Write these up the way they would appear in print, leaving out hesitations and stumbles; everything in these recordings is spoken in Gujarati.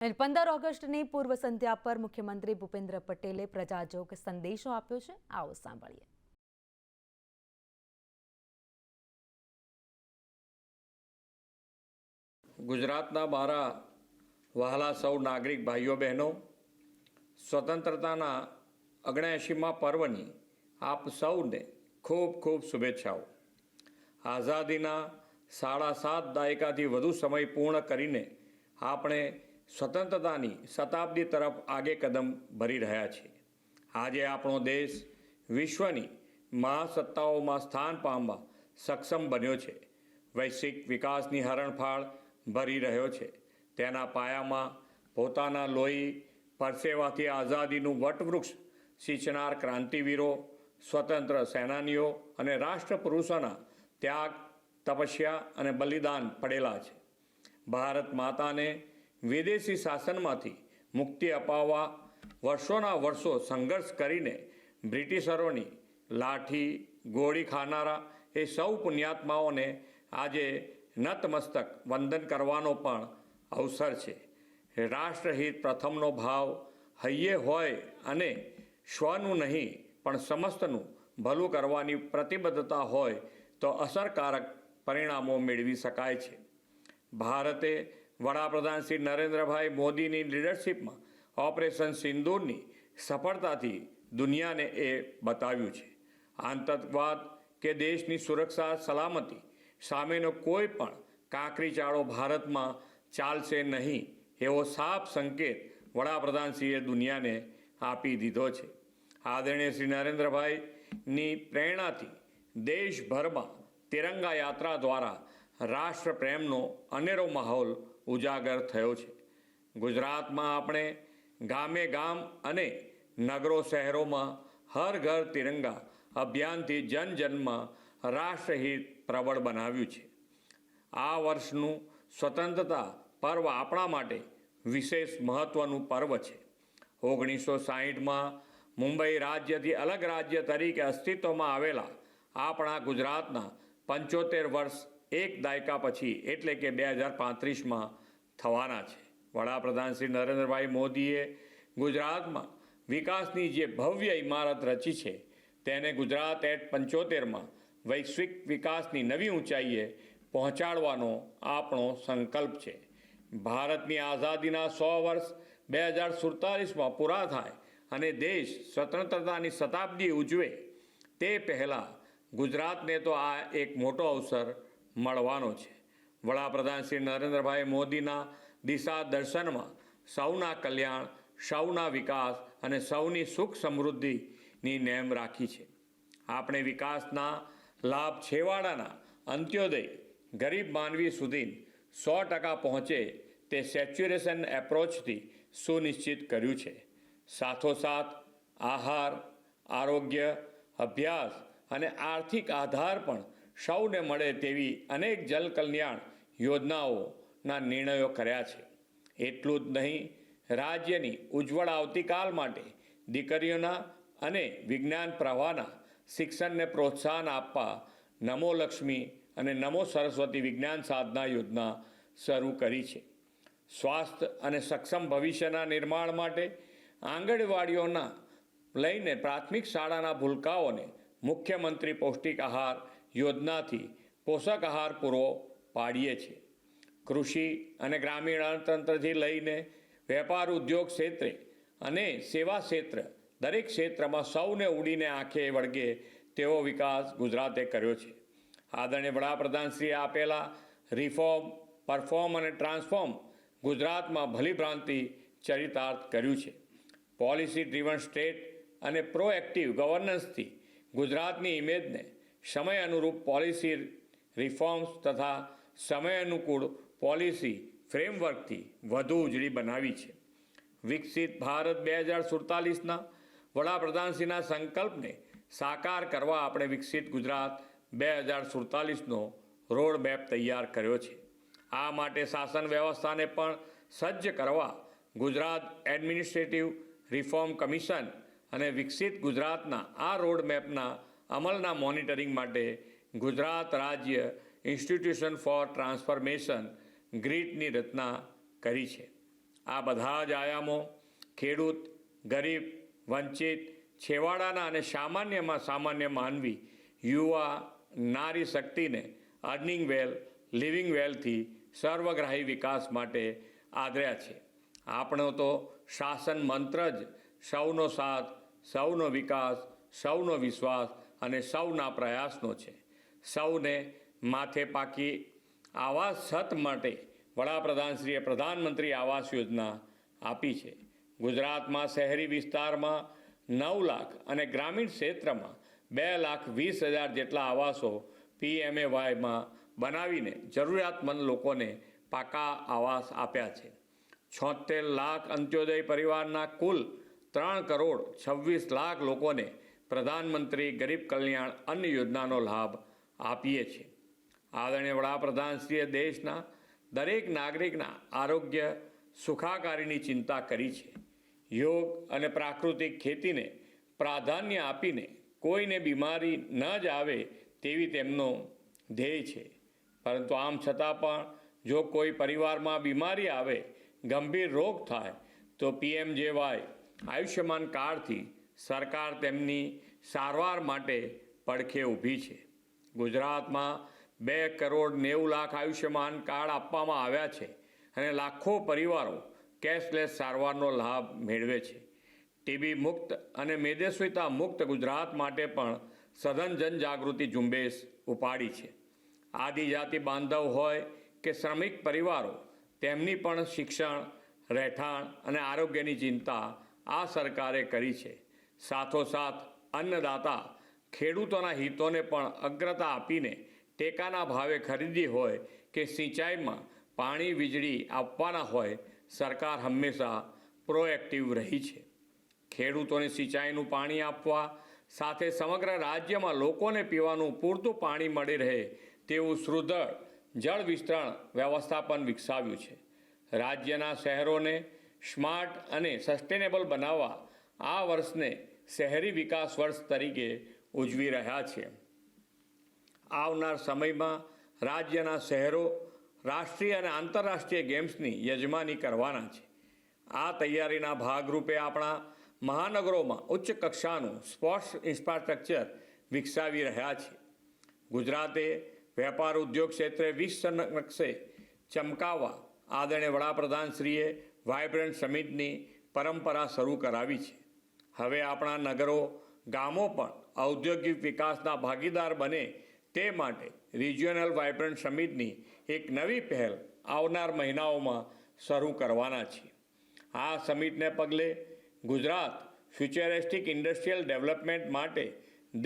અને 15 ઓગસ્ટની પૂર્વ સંધ્યા પર મુખ્યમંત્રી ભૂપેન્દ્ર પટેલે પ્રજાજોગ સંદેશો આપ્યો છે. આવો સાંભળીએ. ગુજરાતના મારા વહાલા સૌ નાગરિક ભાઈઓ બહેનો, સ્વતંત્રતાના 79મા પર્વની આપ સૌને ખૂબ ખૂબ શુભેચ્છાઓ. આઝાદીના 7.5 દાયકાથી વધુ સમય પૂર્ણ કરીને આપણે સ્વતંત્રતાની શતાબ્દી તરફ આગે કદમ ભરી રહ્યા છીએ. આજે આપણો દેશ વિશ્વની મહાસત્તાઓમાં સ્થાન પામવા સક્ષમ બન્યો છે. વૈશ્વિક વિકાસની હરણફાળ ભરી રહ્યો છે. તેના પાયામાં પોતાના લોહી પરસેવાથી આઝાદીનું વટવૃક્ષ સિંચનાર ક્રાંતિવીરો, સ્વતંત્ર સેનાનીઓ અને રાષ્ટ્રપુરુષોના ત્યાગ, તપસ્યા અને બલિદાન પડેલા છે. ભારત માતાને વિદેશી શાસનમાંથી મુક્તિ અપાવવા વર્ષોના વર્ષો સંઘર્ષ કરીને બ્રિટિશરોની લાઠી ગોળી ખાનારા એ સૌ પુણ્યાત્માઓને આજે નતમસ્તક વંદન કરવાનો પણ અવસર છે. રાષ્ટ્રહિત પ્રથમનો ભાવ હૈયે હોય અને સ્વનું નહીં પણ સમસ્તનું ભલું કરવાની પ્રતિબદ્ધતા હોય તો અસરકારક પરિણામો મેળવી શકાય છે. ભારતે વડાપ્રધાન શ્રી નરેન્દ્રભાઈ મોદીની લીડરશિપમાં ઓપરેશન સિંદૂરની સફળતાથી દુનિયાને એ બતાવ્યું છે. આતંકવાદ કે દેશની સુરક્ષા સલામતી સામેનો કોઈ પણ કાંકરીચાળો ભારતમાં ચાલશે નહીં એવો સાફ સંકેત વડાપ્રધાનશ્રીએ દુનિયાને આપી દીધો છે. આદરણીય શ્રી નરેન્દ્રભાઈની પ્રેરણાથી દેશભરમાં તિરંગા યાત્રા દ્વારા રાષ્ટ્રપ્રેમનો અનેરો માહોલ ઉજાગર થયો છે. ગુજરાતમાં આપણે ગામે ગામ અને નગરો શહેરોમાં હર ઘર તિરંગા અભિયાનથી જનજનમાં રાષ્ટ્રહિત પ્રબળ બનાવ્યું છે. આ વર્ષનું સ્વતંત્રતા પર્વ આપણા માટે વિશેષ મહત્ત્વનું પર્વ છે. 1960માં મુંબઈ રાજ્યથી અલગ રાજ્ય તરીકે અસ્તિત્વમાં આવેલા આપણા ગુજરાતના 75 વર્ષ એક દાયકા પછી એટલે કે 2035માં થવાના છે. વડાપ્રધાન શ્રી નરેન્દ્રભાઈ મોદીએ ગુજરાતમાં વિકાસની જે ભવ્ય ઇમારત રચી છે તેને ગુજરાત એટ 75માં વૈશ્વિક વિકાસની નવી ઊંચાઈએ પહોંચાડવાનો આપણો સંકલ્પ છે. ભારતની આઝાદીના 100 વર્ષ 2047માં પૂરા થાય અને દેશ સ્વતંત્રતાની શતાબ્દી ઉજવે તે પહેલાં ગુજરાતને તો આ એક મોટો અવસર મળવાનો છે. વડાપ્રધાન શ્રી નરેન્દ્રભાઈ મોદીના દિશા દર્શનમાં સૌના કલ્યાણ, સૌના વિકાસ અને સૌની સુખ સમૃદ્ધિની નેમ રાખી છે. આપણે વિકાસના લાભ છેવાડાના અંત્યોદય ગરીબ માનવી સુધી 100% પહોંચે તે સેચ્યુરેશન એપ્રોચથી સુનિશ્ચિત કર્યું છે. સાથોસાથ આહાર, આરોગ્ય, અભ્યાસ અને આર્થિક આધાર પણ સૌને મળે તેવી અનેક જન કલ્યાણ યોજનાઓના નિર્ણયો કર્યા છે. એટલું જ નહીં, રાજ્યની ઉજ્જવળ આવતીકાલ માટે દીકરીઓના અને વિજ્ઞાન પ્રવાહના શિક્ષણને પ્રોત્સાહન આપવા નમો લક્ષ્મી અને નમો સરસ્વતી વિજ્ઞાન સાધના યોજના શરૂ કરી છે. સ્વાસ્થ્ય અને સક્ષમ ભવિષ્યના નિર્માણ માટે આંગણવાડીઓના લઈને પ્રાથમિક શાળાના ભૂલકાઓને મુખ્યમંત્રી પૌષ્ટિક આહાર યોજનાથી પોષક આહાર પૂરો પાડીએ છીએ. કૃષિ અને ગ્રામીણ અર્થતંત્રથી લઈને વેપાર ઉદ્યોગ ક્ષેત્રે અને સેવા ક્ષેત્ર દરેક ક્ષેત્રમાં સૌને ઉડીને આંખે વળગે તેવો વિકાસ ગુજરાતે કર્યો છે. આદરણીય વડાપ્રધાનશ્રીએ આપેલા રિફોર્મ, પરફોર્મ અને ટ્રાન્સફોર્મ ગુજરાતમાં ભલીભ્રાંતિ ચરિતાર્થ કર્યું છે. પોલિસી ડ્રીવન સ્ટેટ અને પ્રોએક્ટિવ ગવર્નન્સથી ગુજરાતની ઇમેજને સમય અનુરૂપ પોલિસી રિફોર્મ્સ તથા સમય અનુકૂળ પોલિસી ફ્રેમવર્કથી વધુ ઉજળી બનાવી છે. વિકસિત ભારત 2047ના વડાપ્રધાનશ્રીના સંકલ્પને સાકાર કરવા આપણે વિકસિત ગુજરાત 2047નો રોડ મેપ તૈયાર કર્યો છે. આ માટે શાસન વ્યવસ્થાને પણ સજ્જ કરવા ગુજરાત એડમિનિસ્ટ્રેટિવ રિફોર્મ કમિશન અને વિકસિત ગુજરાતના આ રોડ મેપના અમલના મોનિટરિંગ માટે ગુજરાત રાજ્ય ઇન્સ્ટિટ્યુશન ફોર ટ્રાન્સફોર્મેશન ગ્રીટની રચના કરી છે. આ બધા જ આયામો ખેડૂત, ગરીબ, વંચિત, છેવાડાના અને સામાન્યમાં સામાન્ય માનવી, યુવા, નારી શક્તિને અર્નિંગ વેલ, લિવિંગ વેલથી સર્વગ્રાહી વિકાસ માટે આદર્યા છે. આપણો તો શાસન મંત્ર જ સૌનો સાથ, સૌનો વિકાસ, સૌનો વિશ્વાસ અને સૌના પ્રયાસનો છે. સૌને માથે પાકી આવાસ છત માટે વડાપ્રધાનશ્રીએ પ્રધાનમંત્રી આવાસ યોજના આપી છે. ગુજરાતમાં શહેરી વિસ્તારમાં 9 લાખ અને ગ્રામીણ ક્ષેત્રમાં 2,20,000 જેટલા આવાસો PMAYમાં બનાવીને જરૂરિયાતમંદ લોકોને પાકા આવાસ આપ્યા છે. 76 લાખ અંત્યોદય પરિવારના કુલ 3,26,00,000 લોકોને પ્રધાનમંત્રી ગરીબ કલ્યાણ અન્ન યોજનાનો લાભ આપીએ છીએ. આદરણીય વડાપ્રધાનશ્રીએ દેશના દરેક નાગરિકના આરોગ્ય સુખાકારીની ચિંતા કરી છે. યોગ અને પ્રાકૃતિક ખેતીને પ્રાધાન્ય આપીને કોઈને બીમારી ન જ આવે તેવી તેમનો ધ્યેય છે. પરંતુ આમ છતાં પણ જો કોઈ પરિવારમાં બીમારી આવે, ગંભીર રોગ થાય તો PMJY આયુષ્યમાન કાર્ડથી સરકાર તેમની સારવાર માટે પડખે ઊભી છે. ગુજરાતમાં 2,90,00,000 આયુષ્યમાન કાર્ડ આપવામાં આવ્યા છે અને લાખો પરિવારો કેશલેસ સારવારનો લાભ મેળવે છે. TB મુક્ત અને મેદસ્વીતા મુક્ત ગુજરાત માટે પણ સઘન જનજાગૃતિ ઝુંબેશ ઉપાડી છે. આદિજાતિ બાંધવ હોય કે શ્રમિક પરિવારો, તેમની પણ શિક્ષણ, રહેઠાણ અને આરોગ્યની ચિંતા આ સરકારે કરી છે. સાથોસાથ અન્નદાતા ખેડૂતોના હિતોને પણ અગ્રતા આપીને ટેકાના ભાવે ખરીદી હોય કે સિંચાઈમાં પાણી, વીજળી આપવાના હોય, સરકાર હંમેશા પ્રોએક્ટિવ રહી છે. ખેડૂતોને સિંચાઈનું પાણી આપવા સાથે સમગ્ર રાજ્યમાં લોકોને પીવાનું પૂરતું પાણી મળી રહે તેવું સુદૃઢ જળ વિસ્તરણ વ્યવસ્થાપન વિકસાવ્યું છે. રાજ્યના શહેરોને સ્માર્ટ અને સસ્ટેનેબલ બનાવવા આ વર્ષને શહેરી વિકાસ વર્ષ તરીકે ઉજવી રહ્યા છીએ. આવનાર સમયમાં રાજ્યના શહેરો રાષ્ટ્રીય અને આંતરરાષ્ટ્રીય ગેમ્સની યજમાની કરવાના છે. આ તૈયારીના ભાગરૂપે આપણા મહાનગરોમાં ઉચ્ચ કક્ષાનું સ્પોર્ટ્સ ઇન્ફ્રાસ્ટ્રક્ચર વિકસાવી રહ્યા છે. ગુજરાતે વેપાર ઉદ્યોગ ક્ષેત્રે વિશ્વ નકશે ચમકાવવા આદરણીય વડાપ્રધાનશ્રીએ વાઇબ્રન્ટ સમિટની પરંપરા શરૂ કરાવી છે. હવે આપણા નગરો, ગામો પણ ઔદ્યોગિક વિકાસના ભાગીદાર બને તે માટે રિજિયોનલ વાઇબ્રન્ટ સમિટની એક નવી પહેલ આવનાર મહિનાઓમાં શરૂ કરવાના છીએ. આ સમિટને પગલે ગુજરાત ફ્યુચરિસ્ટિક ઇન્ડસ્ટ્રીયલ ડેવલપમેન્ટ માટે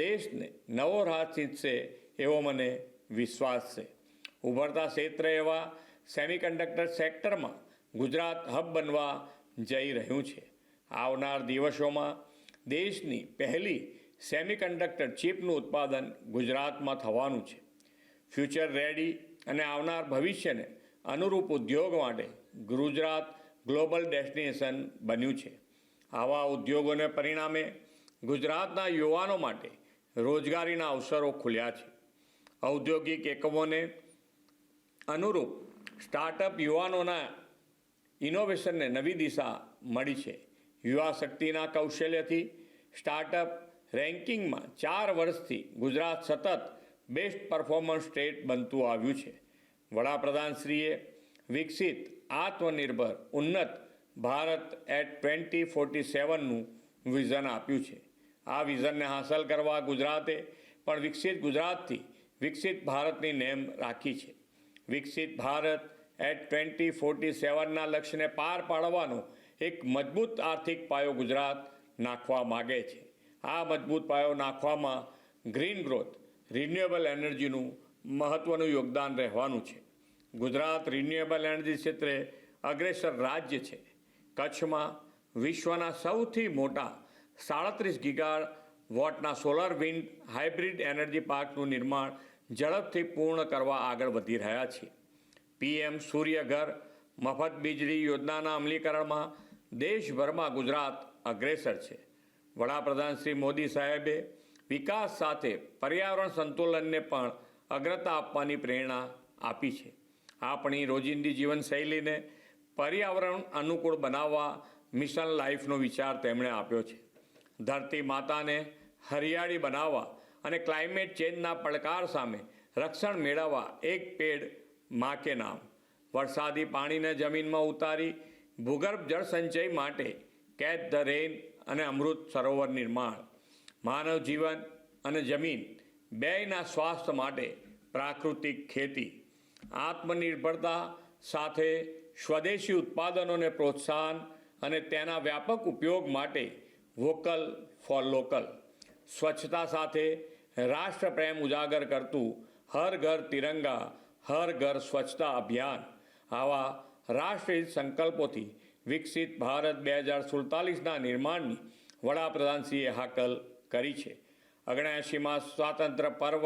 દેશને નવો રાહ ચીંધશે એવો મને વિશ્વાસ છે. ઉભરતા ક્ષેત્ર એવા સેમિકન્ડક્ટર સેક્ટરમાં ગુજરાત હબ બનવા જઈ રહ્યું છે. આવનાર દિવસોમાં દેશની પહેલી સેમિકન્ડક્ટર ચિપનું ઉત્પાદન ગુજરાતમાં થવાનું છે. ફ્યુચર રેડી અને આવનાર ભવિષ્યને અનુરૂપ ઉદ્યોગ માટે ગુજરાત ગ્લોબલ ડેસ્ટિનેશન બન્યું છે. આવા ઉદ્યોગોને પરિણામે ગુજરાતના યુવાનો માટે રોજગારીના અવસરો ખુલ્યા છે. ઔદ્યોગિક એકમોને અનુરૂપ સ્ટાર્ટઅપ યુવાનોના ઇનોવેશનને નવી દિશા મળી છે. યુવા શક્તિના કૌશલ્યથી સ્ટાર્ટઅપ રેન્કિંગમાં 4 વર્ષથી ગુજરાત સતત બેસ્ટ પરફોર્મન્સ સ્ટેટ બનતું આવ્યું છે. વડાપ્રધાનશ્રીએ વિકસિત, આત્મનિર્ભર, ઉન્નત ભારત એટ 2047નું વિઝન આપ્યું છે. આ વિઝનને હાંસલ કરવા ગુજરાતે પણ વિકસિત ગુજરાતથી વિકસિત ભારતની નેમ રાખી છે. વિકસિત ભારત એટ 2047ના લક્ષ્યને પાર પાડવાનો એક મજબૂત આર્થિક પાયો ગુજરાત નાખવા માગે છે. આ મજબૂત પાયો નાખવામાં ગ્રીન ગ્રોથ, રિન્યુએબલ એનર્જીનું મહત્ત્વનું યોગદાન રહેવાનું છે. ગુજરાત રિન્યુએબલ એનર્જી ક્ષેત્રે અગ્રેસર રાજ્ય છે. કચ્છમાં વિશ્વના સૌથી મોટા 37 ગીગાવોટના સોલર વિન્ડ હાઇબ્રિડ એનર્જી પાર્કનું નિર્માણ ઝડપથી પૂર્ણ કરવા આગળ વધી રહ્યા છીએ. PM સૂર્યઘર મફત વીજળી યોજનાના અમલીકરણમાં દેશભરમાં ગુજરાત અગ્રેસર છે. વડાપ્રધાન શ્રી મોદી સાહેબે વિકાસ સાથે પર્યાવરણ સંતુલનને પણ અગ્રતા આપવાની પ્રેરણા આપી છે. આપણી રોજિંદી જીવનશૈલીને પર્યાવરણ અનુકૂળ બનાવવા મિશન લાઈફનો વિચાર તેમણે આપ્યો છે. ધરતી માતાને હરિયાળી બનાવવા અને ક્લાઇમેટ ચેન્જના પડકાર સામે રક્ષણ મેળવવા એક પેડ માં કે નામ. વરસાદી પાણીને જમીનમાં ઉતારી ભૂગર્ભ જળ સંચય માટે કેચ ધ રેન અને અમૃત સરોવર નિર્માણ. માનવ જીવન અને જમીન બેયના સ્વાસ્થ્ય માટે પ્રાકૃતિક ખેતી. આત્મનિર્ભરતા સાથે સ્વદેશી ઉત્પાદનોને પ્રોત્સાહન અને તેના વ્યાપક ઉપયોગ માટે વોકલ ફોર લોકલ. સ્વચ્છતા સાથે રાષ્ટ્રપ્રેમ ઉજાગર કરતું હર ઘર તિરંગા હર ઘર સ્વચ્છતા અભિયાન. આવા રાષ્ટ્રહિત સંકલ્પોથી વિકસિત ભારત 2047ના નિર્માણની વડાપ્રધાનશ્રીએ હાકલ કરી છે. 79માં સ્વાતંત્ર્ય પર્વ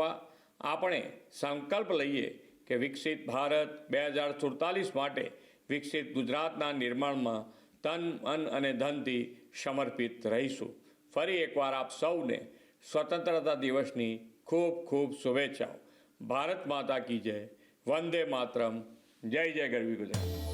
આપણે સંકલ્પ લઈએ કે વિકસિત ભારત 2047 માટે વિકસિત ગુજરાતના નિર્માણમાં તન મન અને ધનથી સમર્પિત રહીશું. ફરી એકવાર આપ સૌને સ્વતંત્રતા દિવસની ખૂબ ખૂબ શુભેચ્છાઓ. ભારત માતા કી જય. વંદે માતરમ. જય જય ગરવી ગુજરાત.